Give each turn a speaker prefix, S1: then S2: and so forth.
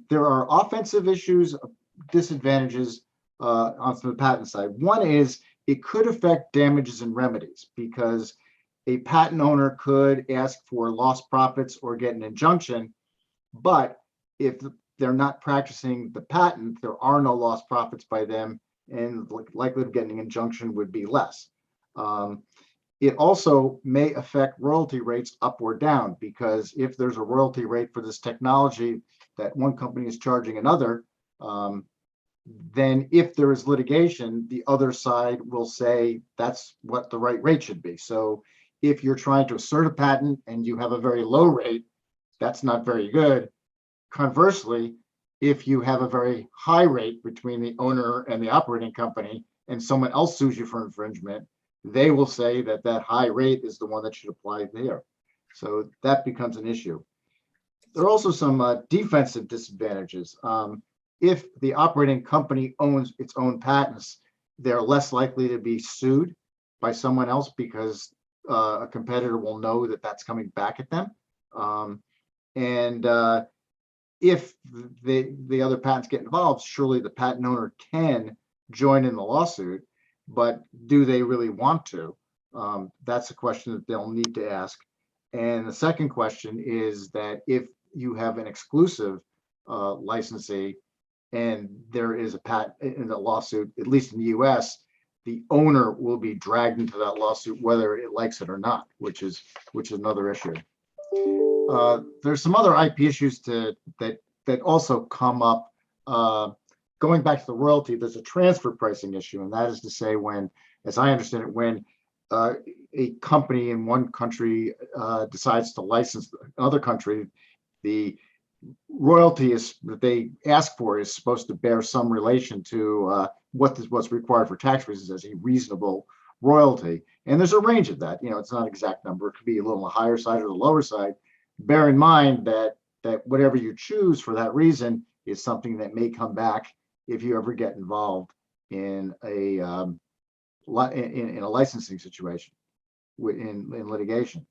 S1: There are offensive issues, disadvantages on the patent side. One is it could affect damages and remedies because a patent owner could ask for lost profits or get an injunction, but if they're not practicing the patent, there are no lost profits by them, and the likelihood of getting an injunction would be less. It also may affect royalty rates up or down, because if there's a royalty rate for this technology that one company is charging another, then if there is litigation, the other side will say that's what the right rate should be. So if you're trying to assert a patent and you have a very low rate, that's not very good. Conversely, if you have a very high rate between the owner and the operating company and someone else sues you for infringement, they will say that that high rate is the one that should apply there. So that becomes an issue. There are also some defensive disadvantages. If the operating company owns its own patents, they're less likely to be sued by someone else because a competitor will know that that's coming back at them. If the other patents get involved, surely the patent owner can join in the lawsuit, but do they really want to? That's a question that they'll need to ask. And the second question is that if you have an exclusive licensee and there is a patent in the lawsuit, at least in the US, the owner will be dragged into that lawsuit whether it likes it or not, which is another issue. There's some other IP issues that also come up. Going back to the royalty, there's a transfer pricing issue, and that is to say, when, as I understand it, when a company in one country decides to license another country, the royalty is that they ask for is supposed to bear some relation to what's required for tax reasons as a reasonable royalty. And there's a range of that. It's not an exact number. It could be a little on the higher side or the lower side. Bear in mind that whatever you choose for that reason is something that may come back if you ever get involved in a licensing situation in litigation.